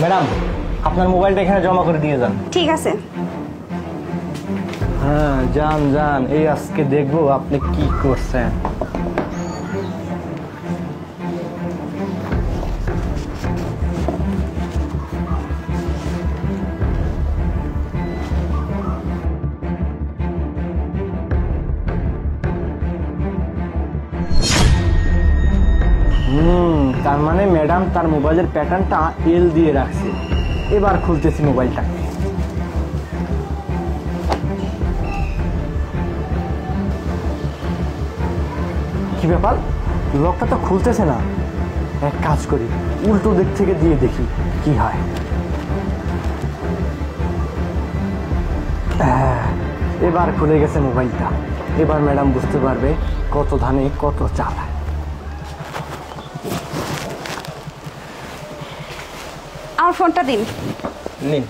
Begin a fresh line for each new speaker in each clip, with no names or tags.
Madam, আপনার মোবাইলটা এখানে জমা করে দিয়ে যান।
ঠিক আছে।
হ্যাঁ, যান যান, এই আজকে দেখবো আপনি কি করছেন। তার মানে ম্যাডাম তার মোবাইলের প্যাটার্নটা এল দিয়ে রাখছে। এবার খুলতেছি মোবাইলটা। কি ব্যাপার, লকটা তো খুলতেছে না। এক কাজ করি, উল্টো দিক থেকে দিয়ে দেখি কি হয়। এবার খুলে গেছে মোবাইলটা। এবার ম্যাডাম বুঝতে পারবে কত ধানে কত চাল।
আমার ফোনটা দিন।
নিন।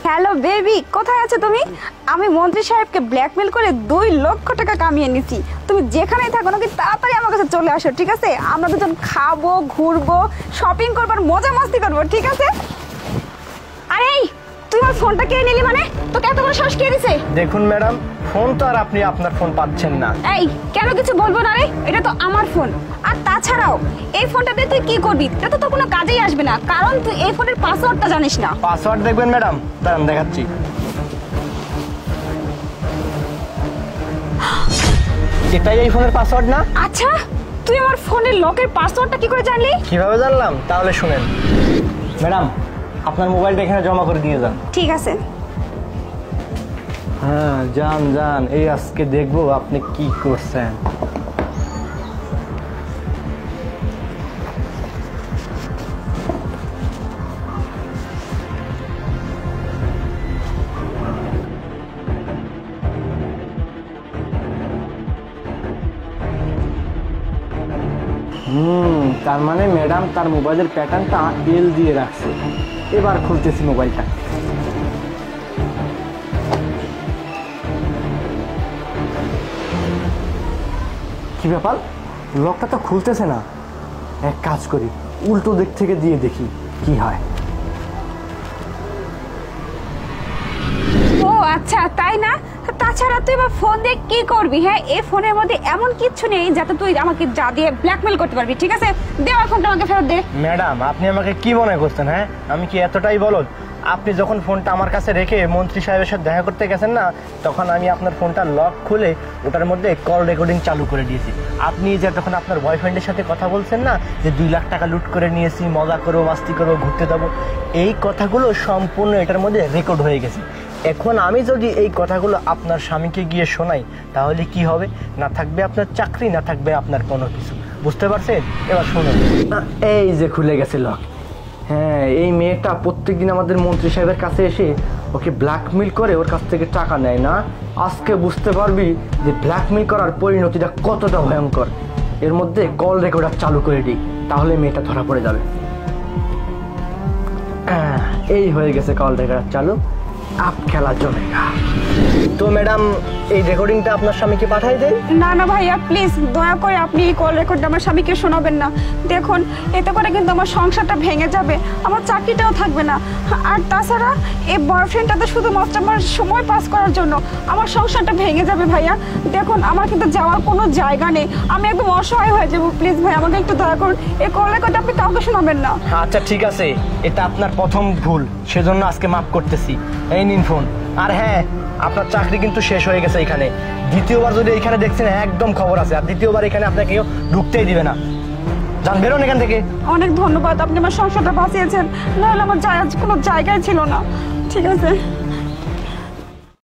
হ্যালো বেবি, কোথায় আছো তুমি? আমি মন্ত্রী সাহেবকে ব্ল্যাকমেল করে 2 লক্ষ টাকা কামিয়ে নিছি। তুমি যেখানেই থাকো নাকি তাড়াতাড়ি আমার কাছে চলে আসো, ঠিক আছে? আমরা দুজন খাবো, ঘুরবো, শপিং করবো, আর মজা মাস্তি করবো, ঠিক আছে? আরে তুই আমার ফোনটা কেড়ে নিলি মানে? তোকে এত বড় সাহস কে দিছে?
দেখুন ম্যাডাম, ফোন তো আর আপনি আপনার ফোন পাচ্ছেন না।
এই কেন কিছু বলবো না রে? এটা তো আমার ফোন। আর তাছাড়াও এই ফোনটা দিয়ে তুই কি করবি? এটা তো তোর কোনো কাজেই আসবে না, কারণ তুই এই ফোনের পাসওয়ার্ডটা জানিস না।
পাসওয়ার্ড দেখবেন ম্যাডাম? দাঁড়ান দেখাচ্ছি। এটাই এই ফোনের পাসওয়ার্ড না?
আচ্ছা, তুই আমার ফোনের লকের পাসওয়ার্ডটা কি করে জানলি?
কিভাবে জানলাম তাহলে শুনেন। ম্যাডাম, আপনার মোবাইলটা এখানে জমা করে দিয়ে যান।
ঠিক আছে।
হ্যাঁ, যান যান, এই আজকে দেখবো আপনি কি করছেন। তার মানে ম্যাডাম তার মোবাইলের প্যাটার্নটা এল দিয়ে রাখছে। এবার খুলতেছি মোবাইলটা। কি ব্যাপার, লকটা তো খুলতেছে না। এক কাজ করি, উল্টো দিক থেকে দিয়ে দেখি কি হয়।
ও আচ্ছা, তাই না? তাছাড়া তুই আমার ফোন দিয়ে কি করবি? হ্যাঁ, এই ফোনের মধ্যে এমন কিছু নেই যাতে তুই আমাকে যা দিয়ে ব্ল্যাকমেল করতে পারবি, ঠিক আছে? দে আমার ফোনটা, আমাকে ফেরত দে।
ম্যাডাম, আপনি আমাকে কি মনে করছেন? হ্যাঁ, আমি কি এতটাই বলদ? আপনি যখন ফোনটা আমার কাছে রেখে মন্ত্রী সাহেবের সাথে দেখা করতে গেছেন না, তখন আমি আপনার ফোনটা লক খুলে ওটার মধ্যে কল রেকর্ডিং চালু করে দিয়েছি। আপনি যে তখন আপনার বয়ফ্রেন্ডের সাথে কথা বলছেন না, যে 2 লাখ টাকা লুট করে নিয়েছি, মজা করবো, মাস্তি করবো, ঘুরতে যাবো, এই কথাগুলো সম্পূর্ণ এটার মধ্যে রেকর্ড হয়ে গেছে। এখন আমি যদি এই কথাগুলো আপনার স্বামীকে গিয়ে শোনাই, তাহলে কি হবে? না থাকবে আপনার চাকরি, না থাকবে আপনার কোনো কিছু। বুঝতে পারছেন? এবার শুনুন। এই যে খুলে গেছে লক। হ্যাঁ, এই মেয়েটা প্রত্যেকদিন আমাদের মন্ত্রী সাহেবের কাছে এসে ওকে ব্ল্যাকমেল করে ওর কাছ থেকে টাকা নেয় না। আজকে বুঝতে পারবি যে ব্ল্যাকমেল করার পরিণতিটা কতটা ভয়ঙ্কর। এর মধ্যে কল রেকর্ডার চালু করে দিই, তাহলে মেয়েটা ধরা পড়ে যাবে। এই হয়ে গেছে কল রেকর্ডার চালু। আপ খেলা জমেগা। তো ম্যাডাম, এই রেকর্ডিংটা আপনার স্বামীকে পাঠাই দেন।
না না ভাইয়া, প্লিজ দয়া করে আপনি এই কল রেকর্ডটা আমার স্বামীকে শোনাবেন না। দেখুন, এতে করে কিন্তু আমার সংসারটা ভেঙে যাবে, আমার চাকরিটাও থাকবে না। আর তাছাড়া এই বয়ফ্রেন্ডটা তো শুধুমাত্র আমার সময় পাস করার জন্য, আমার সংসারটা ভেঙে যাবে ভাইয়া। দেখুন, আমার কিন্তু যাওয়ার কোনো জায়গা নেই, আমি একদম অসহায় হয়ে যাবো। প্লিজ ভাই, আমাকে একটু দয়া করুন, এই কল রেকর্ডটা আপনি কাউকে শোনাবেন না।
আচ্ছা ঠিক আছে, এটা আপনার প্রথম ভুল, সেজন্য আজকে মাফ করতেছি। এই নিন ফোন। আর হ্যাঁ, আপনার চাকরি কিন্তু শেষ হয়ে গেছে এখানে। দ্বিতীয়বার যদি এখানে দেখছেন, একদম খবর আছে। আর দ্বিতীয়বার এখানে আপনাকে কেউ ঢুকতেই দিবে না। যান, বেরোন এখান থেকে।
অনেক ধন্যবাদ, আপনি আমার সংসারটা বাঁচিয়েছেন, নাহলে আমার কোনো জায়গায় ছিল না। ঠিক আছে।